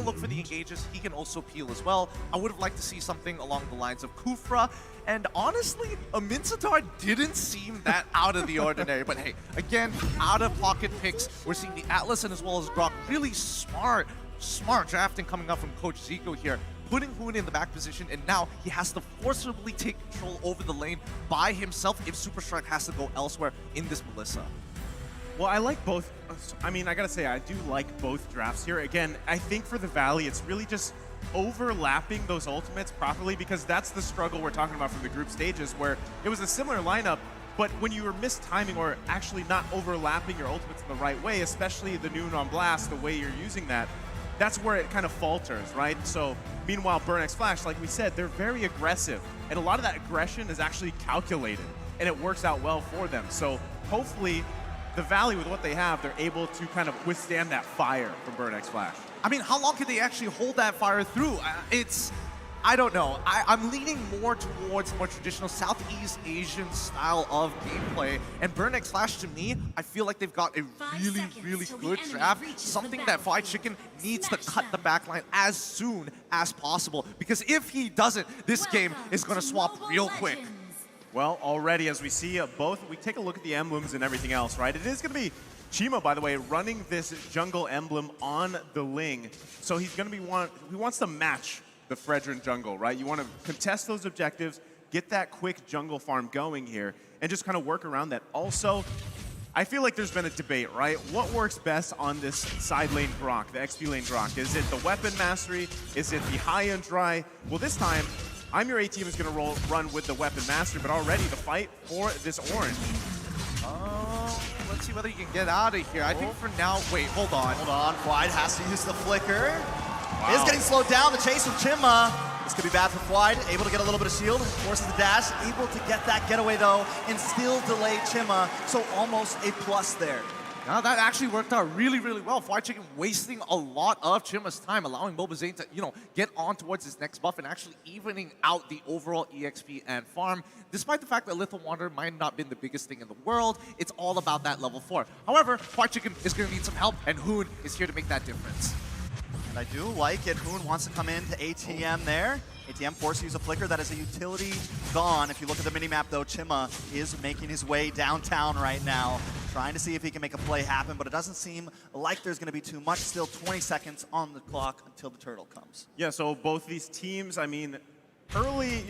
look for the engages. He can also peel as well. I would have liked to see something along the lines of Kufra. And honestly, a Mincetar didn't seem that out of the ordinary. But hey, again, out-of-pocket picks. We're seeing the Atlas and as well as Grok really smart drafting coming up from Coach Zico here, putting Hoon in the back position, and now he has to forcibly take control over the lane by himself if Super Strike has to go elsewhere in this Melissa. Well, I like both. I mean, I gotta say, I do like both drafts here. Again, I think for the Valley, it's really just overlapping those ultimates properly, because that's the struggle we're talking about from the group stages, where it was a similar lineup, but when you were mistiming or actually not overlapping your ultimates in the right way, especially the Noon on Blast, the way you're using that, that's where it kind of falters, right? So, meanwhile, Burn X Flash, like we said, they're very aggressive, and a lot of that aggression is actually calculated, and it works out well for them. So, hopefully, the Valley, with what they have, they're able to kind of withstand that fire from Burn X Flash. I mean, how long can they actually hold that fire through? I don't know. I'm leaning more towards more traditional Southeast Asian style of gameplay. And Burn X Flash, to me, I feel like they've got a really good draft. Something that Fried Chicken needs to cut the backline as soon as possible. Because if he doesn't, this game is going to swap real quick. Well, already, as we see we take a look at the emblems and everything else, right? It is going to be Chima, by the way, running this jungle emblem on the Ling. So he's going to be he wants to match the Fredrin jungle, right? You want to contest those objectives, get that quick jungle farm going here, and just kind of work around that. Also, I feel like there's been a debate, right? What works best on this side lane Grok, the XP lane Grok? Is it the weapon mastery? Is it the high-end dry? Well, this time, I'm Your A-Team is going to run with the weapon mastery, but already the fight for this orange. Let's see whether you can get out of here. I think for now, wait, hold on. Hold on, Fwide has to use the flicker. Wow. Is getting slowed down, the chase from Chima. This could be bad for Fwide, able to get a little bit of shield, forces the dash, able to get that getaway though, and still delay Chima, so almost a plus there. Now that actually worked out really well. Fried Chicken wasting a lot of Chima's time, allowing Mobazane to, get on towards his next buff and actually evening out the overall EXP and farm. Despite the fact that Lethal Wanderer might not have been the biggest thing in the world, it's all about that level 4. However, Fried Chicken is going to need some help, and Hoon is here to make that difference. And I do like it. Hoon wants to come in to ATM there. ATM forced to use a flicker. That is a utility gone. If you look at the minimap, though, Chima is making his way downtown right now, trying to see if he can make a play happen, but it doesn't seem like there's going to be too much. Still 20 seconds on the clock until the turtle comes. Yeah, so both these teams, I mean, early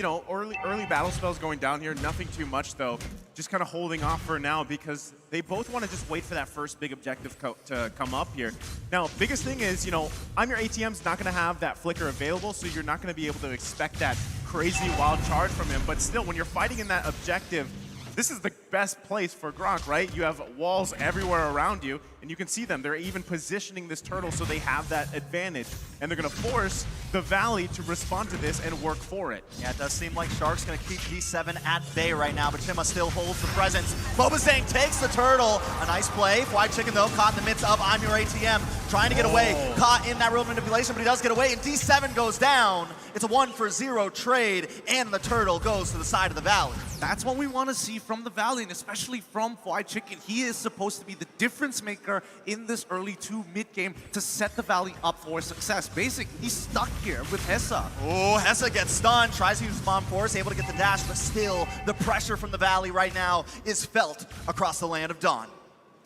battle spells going down here. Nothing too much, though. Just kind of holding off for now because they both want to just wait for that first big objective to come up here. Now, biggest thing is, I'm Your ATM's not going to have that flicker available, so you're not going to be able to expect that crazy wild charge from him. But still, when you're fighting in that objective, this is the best place for Grok, right? You have walls everywhere around you, and you can see them. They're even positioning this turtle so they have that advantage. And they're going to force the Valley to respond to this and work for it. Yeah, it does seem like Shark's going to keep D7 at bay right now, but Chima still holds the presence. Mobazane takes the turtle. A nice play. Fried Chicken, though, caught in the midst of I'm Your ATM, trying to get away. Caught in that real manipulation, but he does get away, and D7 goes down. It's a 1-for-0 trade, and the turtle goes to the side of the Valley. That's what we want to see from the Valley, and especially from Fried Chicken. He is supposed to be the difference maker in this early 2 mid-game to set the Valley up for success. Basically, he's stuck here with Hessa. Oh, Hessa gets stunned, tries to use Bomb Force, able to get the dash, but still, the pressure from the Valley right now is felt across the land of Dawn.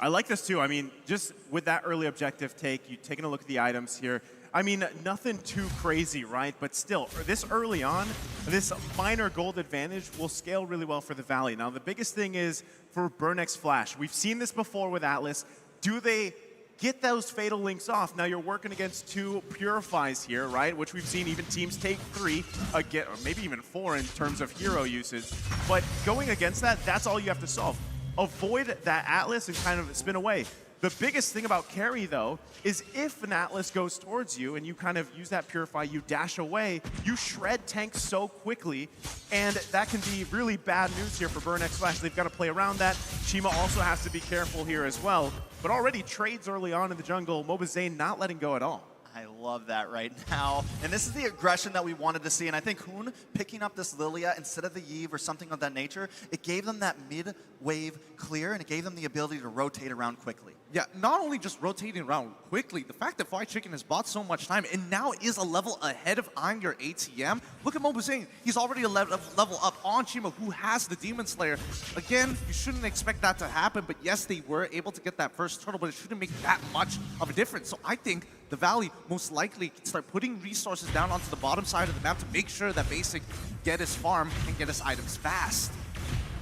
I like this too. I mean, just with that early objective take, you taking a look at the items here. I mean, nothing too crazy, right? But still, this early on, this minor gold advantage will scale really well for the Valley. Now, the biggest thing is for Burn X Flash. We've seen this before with Atlas. Do they get those Fatal Links off? Now, you're working against 2 Purifies here, right? Which we've seen even teams take 3, again, or maybe even 4 in terms of hero usage. But going against that, that's all you have to solve. Avoid that Atlas and kind of spin away. The biggest thing about carry, though, is if an Atlas goes towards you and you kind of use that Purify, you dash away, you shred tanks so quickly, and that can be really bad news here for Burn X Flash. They've got to play around that. Chima also has to be careful here as well. But already trades early on in the jungle, Mobazane not letting go at all. I love that right now. And this is the aggression that we wanted to see. And I think Hoon picking up this Lilia instead of the Yve or something of that nature, it gave them that mid-wave clear, and it gave them the ability to rotate around quickly. Yeah, not only just rotating around quickly, the fact that Fried Chicken has bought so much time and now is a level ahead of I'm Your ATM. Look at Mobuzane. He's already a level up on Chima, who has the Demon Slayer. Again, you shouldn't expect that to happen, but yes, they were able to get that first turtle, but it shouldn't make that much of a difference. So I think the Valley most likely can start putting resources down onto the bottom side of the map to make sure that Basic get his farm and get his items fast.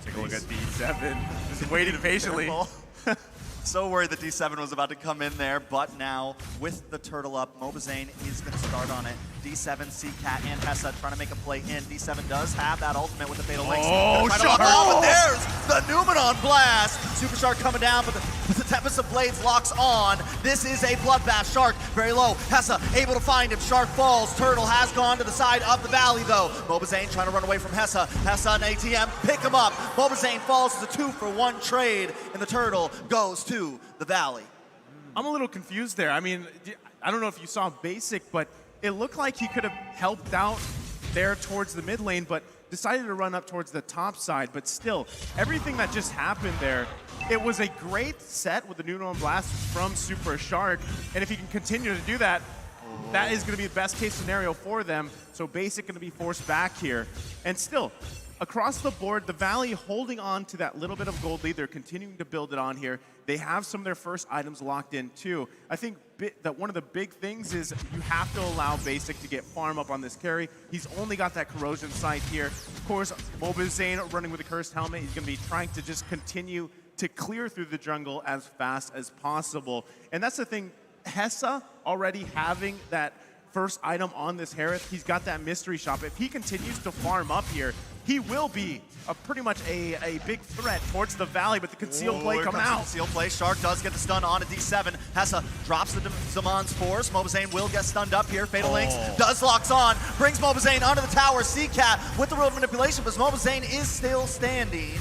Take a look at D7. Just waiting patiently. So worried that D7 was about to come in there, but now with the turtle up, Mobuzane is going to start on it. D7, CCat, and Hessa trying to make a play in. D7 does have that ultimate with the Fatal Links. Oh, Shark! Oh, but there's the Numenon Blast! Super Shark coming down, but the Tempest of Blades locks on. This is a bloodbath. Shark very low. Hessa able to find him. Shark falls. Turtle has gone to the side of the Valley, though. Mobuzane trying to run away from Hessa. Hessa and ATM pick him up. Mobuzane falls to 2-for-1 trade, and the Turtle goes to the Valley. I'm a little confused there. I mean, I don't know if you saw Basic, but it looked like he could have helped out there towards the mid lane, but decided to run up towards the top side. But still, everything that just happened there, it was a great set with the Numenon Blast from Super Shark. And if he can continue to do that, that is going to be the best case scenario for them. So Basic going to be forced back here. And still, across the board, the Valley holding on to that little bit of gold lead. They're continuing to build it on here. They have some of their first items locked in too. I think that one of the big things is you have to allow Basic to get farm up on this carry. He's only got that corrosion sight here. Of course, Mobuzane running with a cursed helmet. He's going to be trying to just continue to clear through the jungle as fast as possible. And that's the thing, Hessa already having that first item on this Harith, he's got that mystery shop. If he continues to farm up here, he will be pretty much a big threat towards the Valley, but the concealed play come out. Concealed play. Shark does get the stun on a D7. Hessa drops the Zaman's force. Mobuzane will get stunned up here. Fatal Links does locks on, brings Mobuzane onto the tower. CCat with the road manipulation, but Mobuzane is still standing.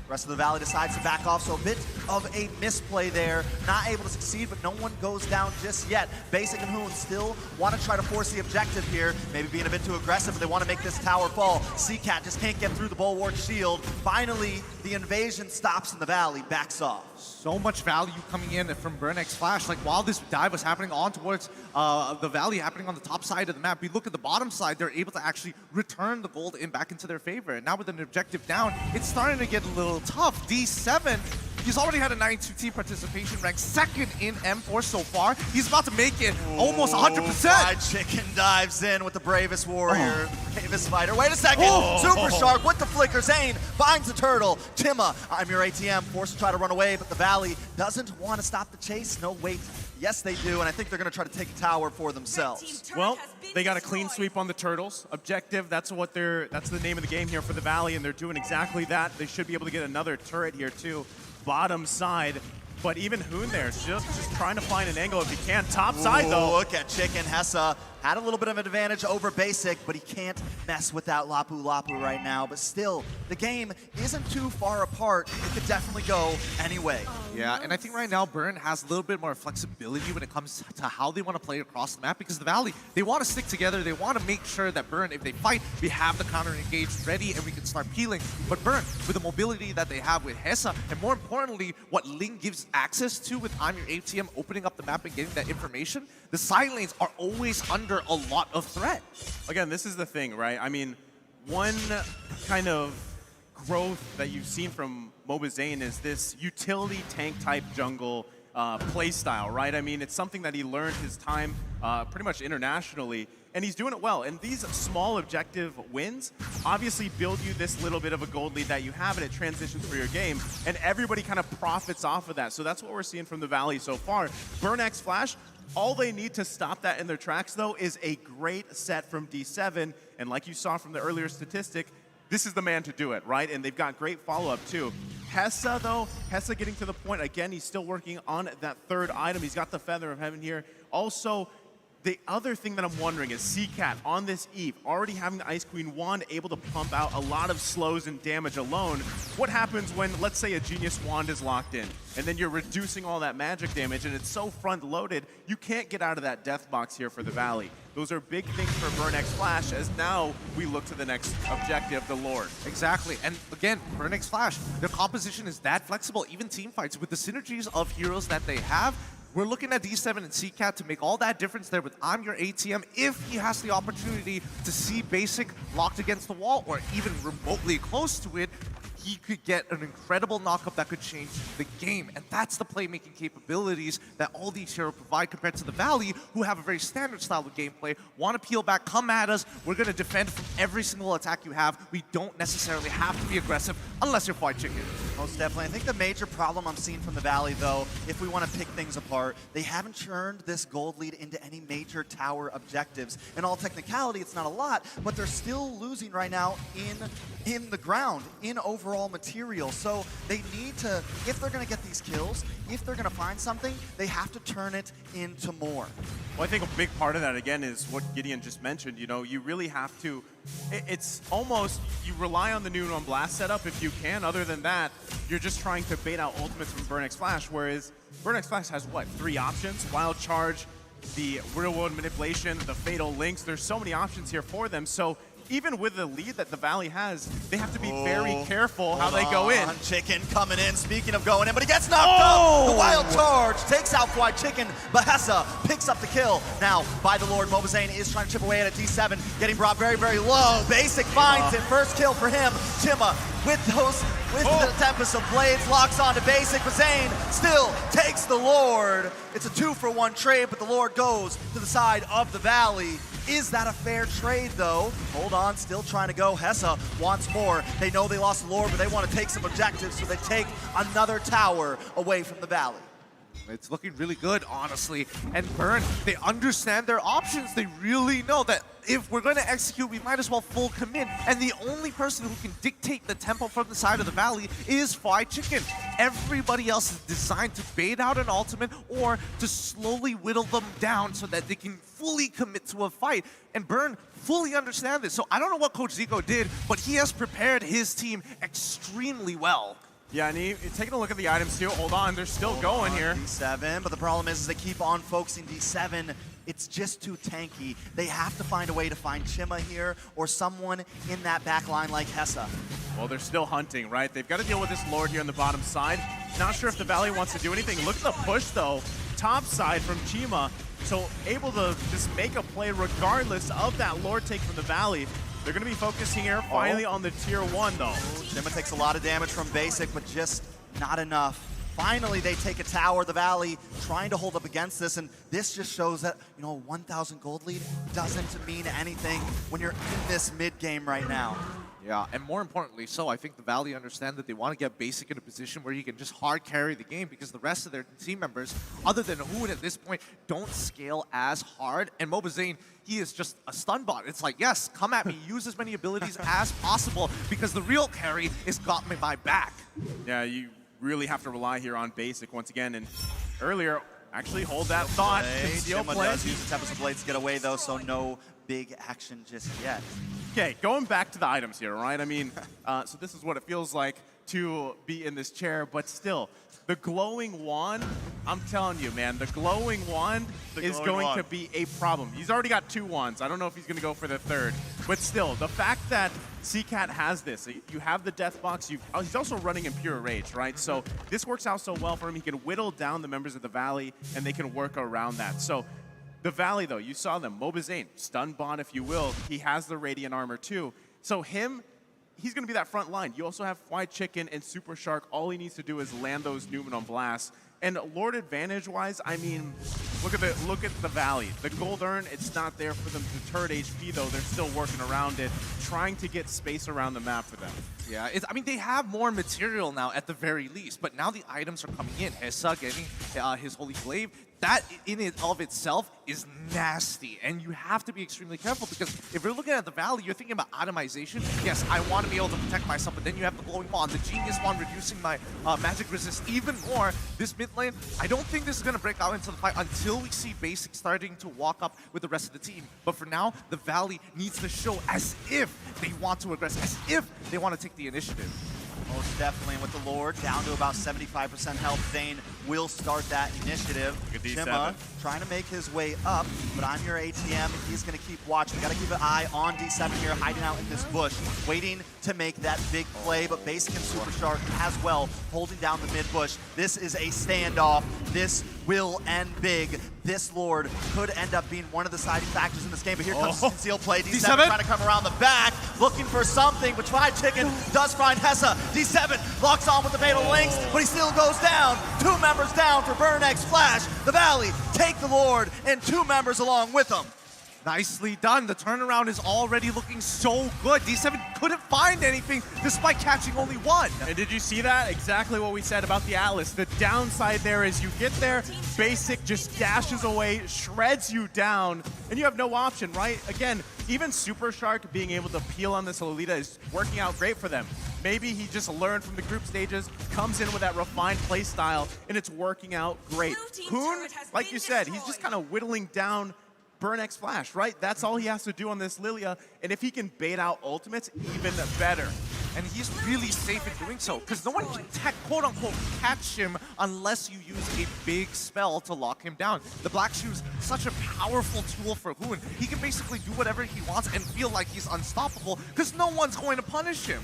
Rest of the Valley decides to back off, so a bit of a misplay there. Not able to succeed, but no one goes down just yet. Basic and Hoon still want to try to force the objective here. Maybe being a bit too aggressive, but they want to make this tower fall. CCat just can't get through the Bulwark shield. Finally, the invasion stops and the Valley backs off. So much value coming in from Burnx Flash. Like, while this dive was happening on towards the Valley, happening on the top side of the map, we look at the bottom side, they're able to actually return the gold in back into their favor. And now with an objective down, it's starting to get a little tough. D7, he's already had a 92T participation, ranked second in M4 so far. He's about to make it almost 100%. Fried Chicken dives in with the bravest warrior, bravest fighter. Wait a second, Super Shark with the flicker. Zane finds the turtle. Tima, I'm Your ATM, forced to try to run away, but the Valley doesn't want to stop the chase. No, wait. Yes, they do, and I think they're going to try to take a tower for themselves. Well, they got a clean sweep on the Turtles. Objective, that's the name of the game here for the Valley, and they're doing exactly that. They should be able to get another turret here too. Bottom side, but even Hoon there, just trying to find an angle if he can. Top side though. Look at Chicken. Hessa had a little bit of an advantage over Basic, but he can't mess with that Lapu Lapu right now. But still, the game isn't too far apart. It could definitely go anyway. Yeah, and I think right now Burn has a little bit more flexibility when it comes to how they want to play across the map, because the Valley, they want to stick together. They want to make sure that Burn, if they fight, we have the counter engage ready and we can start peeling. But Burn, with the mobility that they have with Hessa, and more importantly, what Ling gives access to with I'm Your ATM opening up the map and getting that information, the side lanes are always under a lot of threat. Again, this is the thing, right? I mean, one kind of growth that you've seen from Mobuzane is this utility tank type jungle play style, right? I mean, it's something that he learned his time pretty much internationally, and he's doing it well. And these small objective wins obviously build you this little bit of a gold lead that you have, and it transitions for your game, and everybody kind of profits off of that. So that's what we're seeing from the Valley so far. Burnx Flash, all they need to stop that in their tracks, though, is a great set from D7, and like you saw from the earlier statistic, this is the man to do it, right? And they've got great follow-up, too. Hessa, though, Hessa getting to the point, again, he's still working on that third item. He's got the Feather of Heaven here. Also, the other thing that I'm wondering is CCAT on this Eve, already having the Ice Queen wand, able to pump out a lot of slows and damage alone. What happens when, let's say, a Genius Wand is locked in, and then you're reducing all that magic damage, and it's so front-loaded, you can't get out of that death box here for the Valley. Those are big things for Burnex Flash, as now we look to the next objective, the Lord. Exactly, and again, Burnex Flash, their composition is that flexible, even team fights, with the synergies of heroes that they have. We're looking at D7 and CCAT to make all that difference there with I'm Your ATM if he has the opportunity to see Basic locked against the wall or even remotely close to it. He could get an incredible knockup that could change the game. And that's the playmaking capabilities that all these heroes provide compared to the Valley, who have a very standard style of gameplay, want to peel back, come at us, we're going to defend from every single attack you have. We don't necessarily have to be aggressive unless you're Fried Chicken. Most definitely. I think the major problem I'm seeing from the Valley, though, if we want to pick things apart, they haven't turned this gold lead into any major tower objectives. In all technicality, it's not a lot, but they're still losing right now in the ground, in overall material. So they need to, if they're going to get these kills, if they're going to find something, they have to turn it into more. Well, I think a big part of that, again, is what Gideon just mentioned. You know, you really have to, it's almost, you rely on the new on blast setup if you can. Other than that, you're just trying to bait out ultimates from Burnex Flash, whereas Burnex Flash has, what, 3 options? Wild Charge, the Real World Manipulation, the Fatal Links. There's so many options here for them. So even with the lead that the Valley has, they have to be very careful how they go in. Chicken coming in, speaking of going in, but he gets knocked up. The Wild Charge takes out Fried Chicken. Bahessa picks up the kill. Now, by the Lord, Mobazane is trying to chip away at a D7, getting brought very, very low. Basic finds it. First kill for him. Chima with the Tempest of Blades, locks on to Basic, but Zane still takes the Lord. It's a 2-for-1 trade, but the Lord goes to the side of the Valley. Is that a fair trade, though? Hold on, still trying to go. Hessa wants more. They know they lost the Lord, but they want to take some objectives, so they take another tower away from the Valley. It's looking really good, honestly. And Burn, they understand their options. They really know that if we're going to execute, we might as well full commit. And the only person who can dictate the tempo from the side of the Valley is Fried Chicken. Everybody else is designed to bait out an ultimate or to slowly whittle them down so that they can fully commit to a fight. And Burn fully understand this. So I don't know what Coach Zico did, but he has prepared his team extremely well. Yeah, and taking a look at the items too. Hold on, they're still going here. D7, but the problem is they keep on focusing D7. It's just too tanky. They have to find a way to find Chima here or someone in that back line like Hessa. Well, they're still hunting, right? They've got to deal with this Lord here on the bottom side. Not sure if the Valley wants to do anything. Look at the push, though. Top side from Chima. So able to just make a play regardless of that Lord take from the Valley. They're going to be focusing here finally on the tier 1, though. Chima takes a lot of damage from Basic, but just not enough. Finally, they take a tower, the Valley, trying to hold up against this, and this just shows that, you know, 1,000 gold lead doesn't mean anything when you're in this mid-game right now. Yeah, and more importantly so, I think the Valley understand that they want to get Basic in a position where he can just hard carry the game because the rest of their team members, other than Hoon at this point, don't scale as hard. And Mobazane, he is just a stun bot. It's like, yes, come at me, use as many abilities as possible because the real carry is got me by back. Yeah, you really have to rely here on Basic once again. And earlier, actually hold that thought. Chima does use the Tempest of Blades to get away, though, so no big action just yet. Okay, going back to the items here, right? I mean, so this is what it feels like to be in this chair, but still, the glowing wand, I'm telling you, man, the glowing wand is going to be a problem. He's already got 2 wands. I don't know if he's going to go for the 3rd, but still, the fact that CCAT has this, you have the death box, he's also running in pure rage, right? So this works out so well for him. He can whittle down the members of the Valley, and they can work around that. So the Valley, though, you saw them. Mobazane, stun bot, if you will. He has the Radiant Armor, too. So he's going to be that front line. You also have Fried Chicken and Super Shark. All he needs to do is land those Newman on blast. And Lord advantage-wise, I mean, look at the Valley. The gold earn, it's not there for them to turret HP, though. They're still working around it, trying to get space around the map for them. Yeah, I mean, they have more material now at the very least, but now the items are coming in. Hessa getting his Holy Glaive. that in and of itself is nasty, and you have to be extremely careful because if you're looking at the Valley, you're thinking about itemization. Yes, I want to be able to protect myself, but then you have the Glowing Ball, the Genius Wand reducing my magic resist even more. This mid lane, I don't think this is going to break out into the fight until we see Basic starting to walk up with the rest of the team. But for now, the Valley needs to show as if they want to aggress, as if they want to take the initiative. Most definitely, with the Lord down to about 75% health, Zane will start that initiative. Look at D7. Chima trying to make his way up, but on your ATM, he's going to keep watching. Got to keep an eye on D7 here, hiding out in this bush, waiting to make that big play, but Basic and Super Shark as well, holding down the mid bush. This is a standoff. This will end big. This Lord could end up being one of the deciding factors in this game, but here comes the concealed play. D7 trying to come around the back, looking for something, but Fried Chicken does find Hessa. D7 locks on with the Fatal Links, but he still goes down. 2 members down for Burnex Flash. The Valley take the Lord and 2 members along with him. Nicely done. The turnaround is already looking so good. D7 couldn't find anything despite catching only 1. And did you see that? Exactly what we said about the Atlas. The downside there is you get there, Basic just dashes away, shreds you down, and you have no option, right? Again, even Super Shark being able to peel on this Lolita is working out great for them. Maybe he just learned from the group stages, comes in with that refined play style, and it's working out great. Hoon, like you said, he's just kind of whittling down Burnex Flash, right? That's all he has to do on this Lilia, and if he can bait out ultimates, even better. And he's really safe in doing so, because no one can quote-unquote catch him unless you use a big spell to lock him down. The Black Shoe's such a powerful tool for Hoon. He can basically do whatever he wants and feel like he's unstoppable, because no one's going to punish him.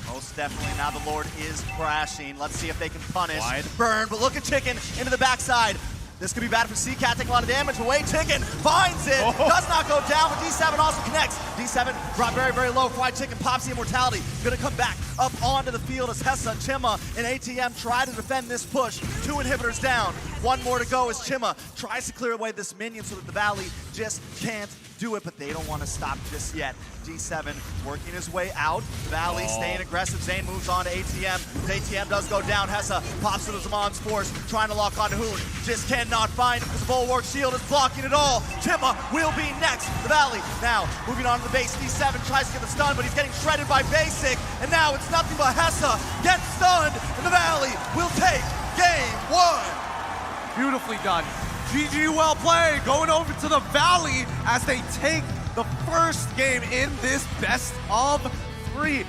Most definitely. Now the Lord is crashing. Let's see if they can punish. Wide. Burn, but look at Chicken into the backside. This could be bad for C-Cat, taking a lot of damage away. Chicken finds it, does not go down, but D7 also connects. D7 dropped very, very low. Fried Chicken pops the immortality. Gonna come back up onto the field as Hessa, Chima, and ATM try to defend this push. 2 inhibitors down. 1 more to go as Chima tries to clear away this minion so that the Valley just can't do it, but they don't want to stop just yet. D7 working his way out. Valley staying aggressive. Zane moves on to ATM. ATM does go down. Hessa pops to the Zamon's force, trying to lock on to Hoon. Just cannot find him because the Bulwark Shield is blocking it all. Chima will be next. The Valley now moving on to the base. D7 tries to get the stun, but he's getting shredded by Basic. And now it's nothing but Hessa gets stunned, and the Valley will take game 1. Beautifully done. GG, well played. Going over to the Valley as they take the first game in this best of 3.